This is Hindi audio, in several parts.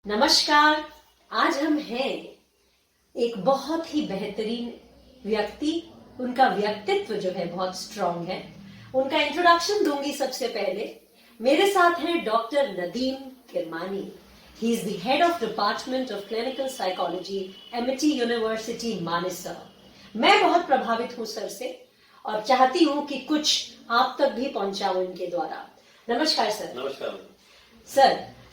नमस्कार। आज हम हैं एक बहुत ही बेहतरीन व्यक्ति, उनका व्यक्तित्व जो है बहुत स्ट्रांग है। उनका इंट्रोडक्शन दूंगी। सबसे पहले मेरे साथ हैं doctor Nadeem Kirmani. He is the head of department of clinical psychology, Amity university Manesar. मैं बहुत प्रभावित हूं सर से और चाहती हूं कि कुछ आप तक भी पहुंचाऊं इनके द्वारा। नमस्कार सर। नमस्कार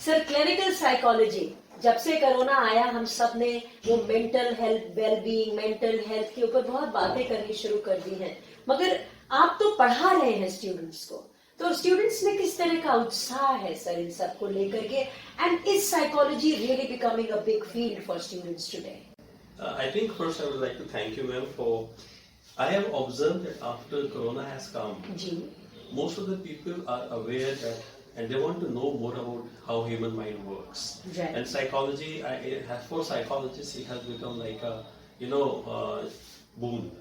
सर क्लिनिकल साइकोलॉजी, जब से कोरोना आया हम सब ने वो mental health, wellbeing, mental health के ऊपर बहुत बातें करनी शुरू कर दी हैं, मगर आप तो पढ़ा रहे हैं स्टूडेंट्स को, तो स्टूडेंट्स में किस तरह का उत्साह है सर इन सब को लेकर के, and is psychology really becoming a big field for students today? I think first I would like to thank you, ma'am, for I have observed that after Corona has come, जी, most of the people are aware that and they want to know more about how human mind works. Right. And psychology, for psychologists, it has become like a boom.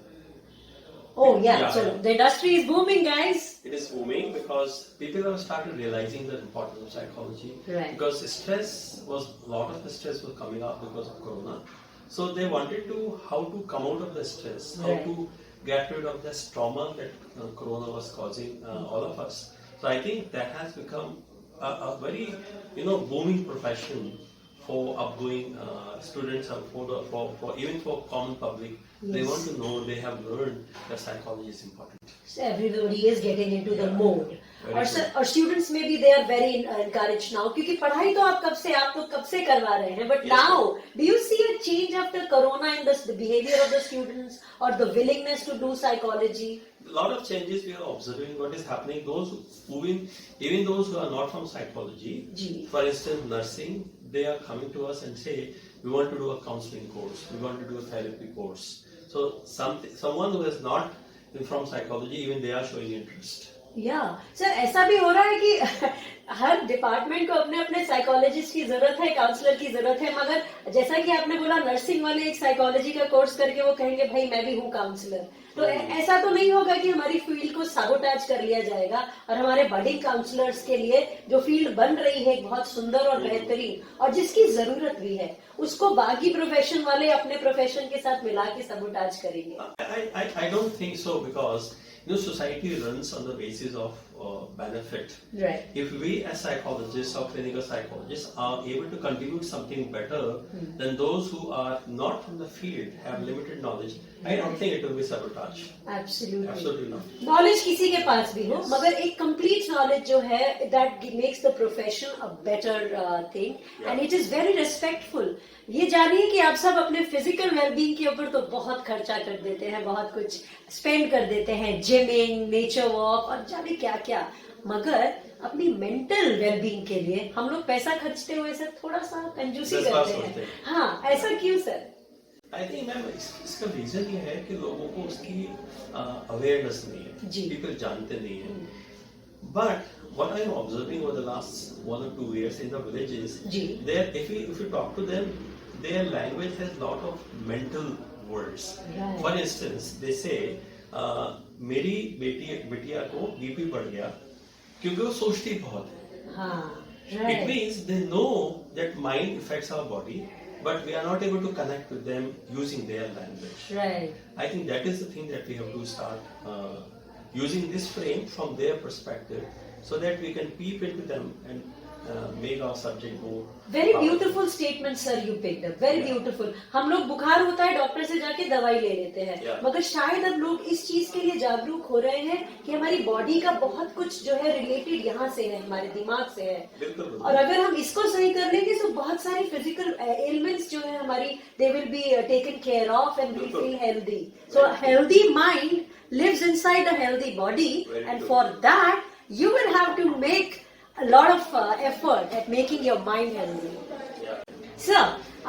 oh yeah, Yeah, so yeah. the industry is booming, guys. It is booming because people have started realizing the importance of psychology. Right. Because a lot of the stress was coming up because of Corona. So they wanted to how to come out of the stress, how Right. to get rid of this trauma that Corona was causing all of us. So I think that has become a very booming profession for upgoing students and for even for common public. They Yes. want to know, they have learned that psychology is important. So everybody is getting into the Yeah. mode. Very और good. सर और स्टूडेंट्स में भी they are very encouraged now, क्योंकि पढ़ाई तो आप कब से करवा रहे हैं, but Yes, now do you see a change after corona in the behaviour of the students और the willingness to do psychology? A lot of changes we are observing what is happening. Those even those who are not from psychology, जी. for instance nursing, they are coming to us and say we want to do a counseling course, we want to do a therapy course. So someone who is not from psychology, even they are showing interest. या सर ऐसा भी हो रहा है कि हर डिपार्टमेंट को अपने अपने साइकोलॉजिस्ट की जरूरत है, काउंसलर की जरूरत है, मगर जैसा कि आपने बोला नर्सिंग वाले एक साइकोलॉजी का कोर्स करके वो कहेंगे भाई मैं भी हूँ काउंसलर, तो ऐसा तो नहीं होगा कि हमारी फील्ड को साबोटाज कर लिया जाएगा और हमारे बडिंग काउंसलर्स के लिए जो फील्ड बन रही है बहुत सुंदर और बेहतरीन और जिसकी जरूरत भी है, उसको बाकी प्रोफेशन वाले अपने प्रोफेशन के साथ मिला के साबोटाज करेंगे? I don't think so, because society runs on the basis of benefit. Right. If we as psychologists or clinical psychologists are able to contribute something better than those who are not from the field, have limited knowledge, I don't think it will be sabotage. Absolutely not. Knowledge किसी के पास भी हो, मगर एक कंप्लीट नॉलेज जो है that makes the profession a better thing and it is very respectful. ये जानिए कि आप सब अपने फिजिकल वेलबींग के ऊपर तो बहुत खर्चा कर देते हैं, बहुत कुछ स्पेंड कर देते हैं, जिमिंग, नेचर वॉक और जाने क्या क्या, मगर अपनी मेंटल वेलबींग के लिए हम लोग पैसा खर्चते हुए सर थोड़ा सा कंजूसी करते हैं। हाँ, ऐसा क्यों सर? आई थिंक मैम इसका रीजन ये है कि लोगों को उसकी अवेयरनेस नहीं है, पीपल जानते नहीं है। But what I am observing over the last 1 or 2 years in the villages, if you talk to them, their language has lot of mental words. Right. For instance, they say मेरी बिटिया को बीपी बढ़ गया क्योंकि वो सोचती बहुत है। हाँ, It means they know that mind affects our body, but we are not able to connect with them using their language. Right. I think that is the thing that we have to start using this frame from their perspective, so that we can peep into them and make our subject more. Very beautiful statement sir you picked up, very beautiful. हम लोग बुखार होता है डॉक्टर से जाके दवाई ले लेते हैं, मगर शायद अब लोग इस चीज के लिए जागरूक हो रहे हैं कि हमारी बॉडी का बहुत कुछ जो है रिलेटेड यहाँ से है, हमारे दिमाग से है, और अगर हम इसको सही कर लेंगे तो बहुत सारी फिजिकल एलिमेंट्स जो है हमारी they will be taken care of and we feel healthy. So healthy mind lives inside a healthy body, and for that you will have to make a lot of effort at making your mind healthy. Sir,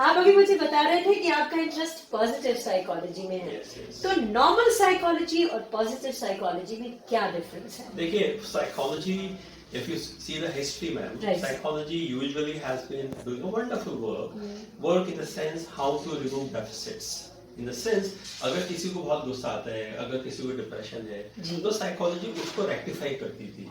आप अभी मुझे बता रहे थे कि आपका इंटरेस्ट पॉजिटिव साइकोलॉजी में है। तो नॉर्मल साइकोलॉजी और पॉजिटिव साइकोलॉजी में क्या डिफरेंस है? देखिए, psychology, if you see the history, ma'am, psychology usually has been doing a wonderful work in the sense how to remove deficits. In the sense अगर किसी को बहुत गुस्सा आता है, अगर किसी को डिप्रेशन है, तो साइकोलॉजी उसको रेक्टिफाई करती थी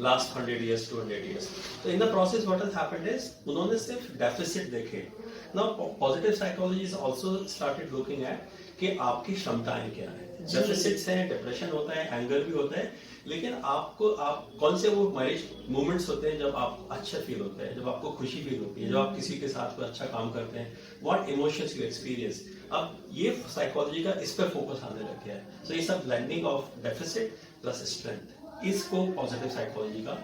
लास्ट 100 years 200 years. तो in the process what has happened is उन्होंने सिर्फ डेफिसिट देखे. Now positive psychology is also started looking at कि आपकी क्षमताएं क्या है. डेफिसिट्स हैं, डिप्रेशन होता है, एंगर भी होता है, लेकिन आप कौन से वो मोमेंट्स होते हैं जब आप अच्छा फील होता है, जब आपको खुशी फील होती है, जब आप किसी के साथ कोई अच्छा काम करते हैं, व्हाट इमोशंस यू एक्सपीरियंस. अब ये साइकोलॉजी का इस पर फोकस आने लग गया है. So it's a blending of deficit plus strength. इसको पॉजिटिव साइकोलॉजी का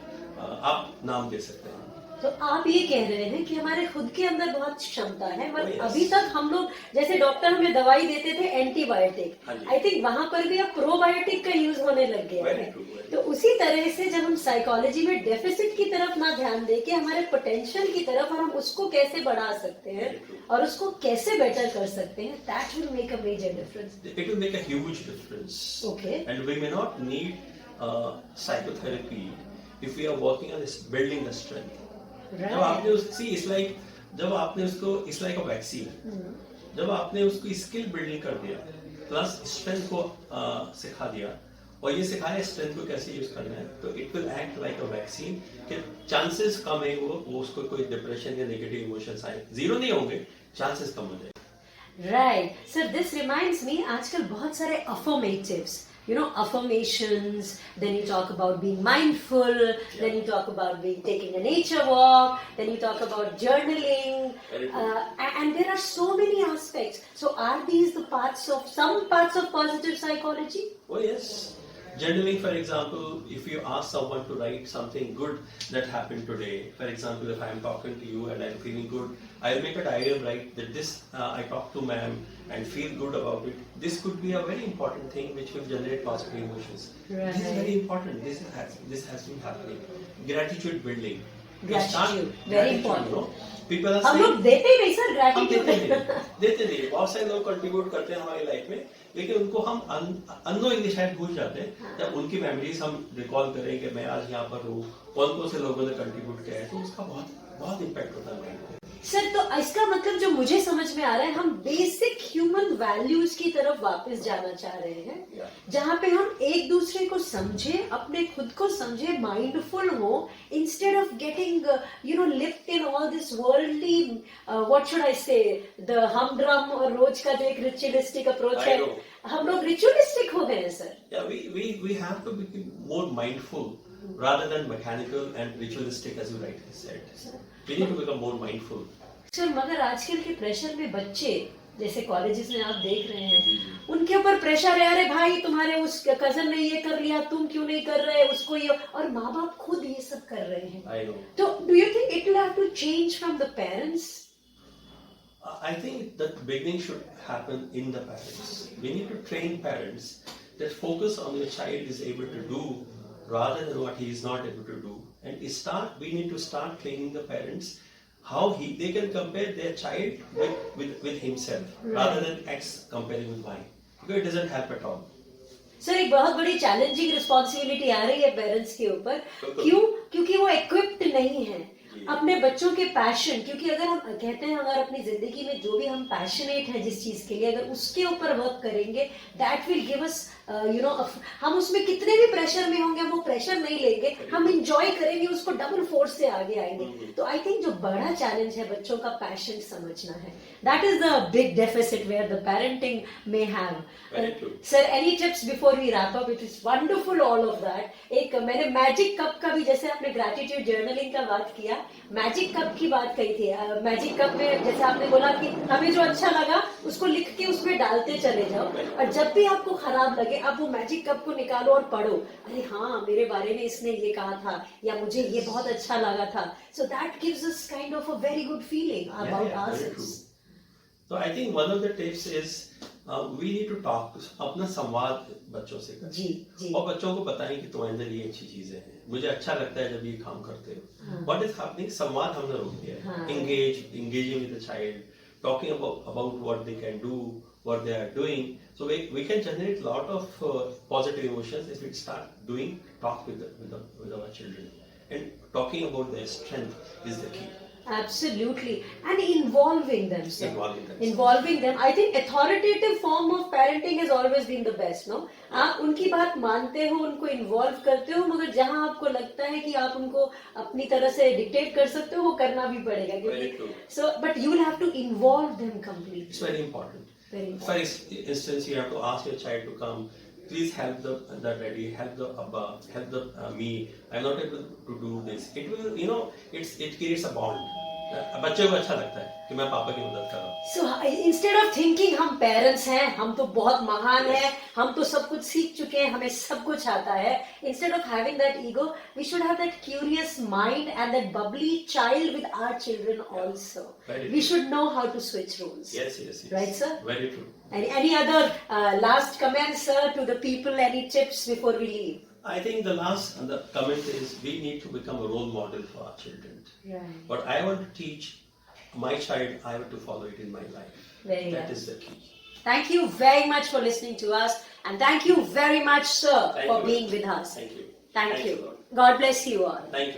आप नाम दे सकते हैं. तो आप ये कह रहे हैं कि हमारे खुद के अंदर बहुत क्षमता है, पर अभी तक हम लोग जैसे डॉक्टर हमें दवाई देते थे एंटीबायोटिक, आई थिंक वहां पर भी अब प्रोबायोटिक का यूज होने लग गया है. तो उसी तरह से जब हम साइकोलॉजी में डेफिसिट की तरफ ना ध्यान दे के हमारे पोटेंशियल की तरफ, और हम उसको कैसे बढ़ा सकते हैं और उसको कैसे बेटर कर सकते हैं, that will make a major difference. It will make a huge difference. Okay. And we may not need psychotherapy if we are working on building the strength. जब आपने जब आपने उसको इट्स लाइक अ वैक्सीन. जब आपने उसको स्किल बिल्डिंग कर दिया प्लस स्ट्रेंथ को सिखा दिया और ये सिखाया स्ट्रेंथ को कैसे यूज करना है, तो it will act like a vaccine कि चांसेस कम है वो उसको कोई डिप्रेशन या नेगेटिव इमोशंस आए, जीरो नहीं होंगे, चांसेस कम हो जाएंगे. Right sir, this reminds me, आजकल बहुत सारे अफर्मेटिव्स, affirmations, then you talk about being mindful, then you talk about taking a nature walk, then you talk about journaling, and there are so many aspects. So are these some parts of positive psychology? Oh yes. Journaling, for example, if you ask someone to write something good that happened today, for example, if I am talking to you and I am feeling good, I'll make a diary and write that this I talked to ma'am and feel good about it. This could be a very important thing which will generate positive emotions. Right. This is very important. This has been happening. Gratitude building. Gratitude, very important. People are हम लोग देते ही नहीं सर ग्रेटिट्यूड. देते नहीं. बहुत सारे लोग कंट्रीब्यूट करते हैं हमारी लाइफ में, लेकिन उनको हम अननोइंगली शायद भूल जाते हैं. जब उनकी मेमोरीज हम रिकॉल करें कि मैं आज यहाँ पर हूँ, कौन से लोगों ने कंट्रीब्यूट किया है, तो उसका बहुत इम्पैक्ट होता है माइंड पे. सर, तो इसका मतलब जो मुझे समझ में आ रहा है, हम बेसिक ह्यूमन वैल्यूज की तरफ वापस जाना चाह रहे हैं, जहाँ पे हम एक दूसरे को समझे, अपने खुद को समझे, माइंडफुल हो, instead of getting lift in all this worldly what should I से द हमड्रम, और रोज का जो एक रिचुअलिस्टिक अप्रोच है, हम लोग रिचुअलिस्टिक हो गए हैं sir. We have to be more mindful rather than mechanical and ritualistic, as you rightly said. We need to become more mindful. Sir, मगर आजकल के प्रेशर में बच्चे, जैसे कॉलेजेस में आप देख रहे हैं, उनके ऊपर प्रेशर है, अरे भाई तुम्हारे उस कजन ने ये कर लिया, तुम क्यों नहीं कर रहे, उसको ये, और माँ बाप खुद ये सब कर रहे हैं. तो do you think it will have to change from the parents? I think that beginning should happen in the parents. We need to train parents that focus on your child is able to do rather than what he is not able to do. And we need to start training the parents how they can compare their child with himself, rather than X comparing with Y. Because it doesn't help at all. Sir, एक बहुत बड़ी चैलेंजिंग रिस्पॉन्सिबिलिटी आ रही है पेरेंट्स के ऊपर. क्यों? क्योंकि वो इक्विप्ड नहीं है अपने बच्चों के पैशन. क्योंकि अगर हम कहते हैं, अगर अपनी जिंदगी में जो भी हम पैशनेट है जिस चीज के लिए, अगर उसके ऊपर वर्क करेंगे, दैट विल गिव अस हम उसमें कितने भी प्रेशर में होंगे, वो प्रेशर नहीं लेंगे, हम इंजॉय करेंगे उसको, डबल फोर्स से आगे आएंगे. तो आई थिंक जो बड़ा चैलेंज है बच्चों का पैशन समझना है. That is the big deficit where the parenting may have. Sir, any tips before we wrap up? It is wonderful all of that. एक मैंने मैजिक कप का भी, जैसे आपने ग्रेटिट्यूड जर्नलिंग का बात किया, मैजिक कप की बात कही थी. मैजिक कप में जैसे आपने बोला कि हमें जो अच्छा लगा उसको लिख के उसमें डालते चले जाओ, और जब भी आपको खराब लगे आप वो मैजिक कप को निकालो और पढ़ो, अरे हाँ, मेरे बारे में इसने ये कहा था, या मुझे ये बहुत अच्छा लगा था. So that gives us kind of a very good feeling about ourselves. So I think one of the tips is we need to talk, अपना संवाद बच्चों से करें. जी. और बच्चों को बताएं कि तुम्हारे अंदर ये अच्छी चीजें हैं, मुझे अच्छा लगता है जब ये काम करते हो. What is happening? संवाद हमने रोक दिया है. Engaging with the child, talking about what they can do, what they are doing. So we can generate a lot of positive emotions if we start talk with our children, and talking about their strength is the key. Absolutely. And involving them, sir. Involving them. Involving them. I think authoritative form of parenting has always been the best, no? आप उनकी बात मानते हो, उनको इन्वॉल्व करते हो, मगर जहां आपको लगता है कि आप उनको अपनी तरह से डिक्टेट कर सकते हो, वो करना भी पड़ेगा. Very true. So, but you will have to involve them completely. It's very important. Very important. For instance, you have to ask your child to come. Please help the daddy, help the abba, help the me. I'm not able to do this. It will, it creates a bond. बच्चे को अच्छा लगता है कि मैं पापा की मदद कर रहा हूँ. So instead of thinking हम parents हैं, हम तो बहुत महान हैं, हम तो सब कुछ सीख चुके हैं, हमें सब कुछ आता है. Instead of having that ego, we should have that curious mind and that bubbly child with our children also. We should know how to switch roles. Yes. Right, sir? Very true. Any other last comments, sir, to the people? Any tips before we leave? I think the comment is we need to become a role model for our children. Right. What I want to teach my child, I want to follow it in my life. That is the key. Thank you very much for listening to us, and thank you very much, sir, for being with us. Thank you. Thank you. God bless you all. Thank you.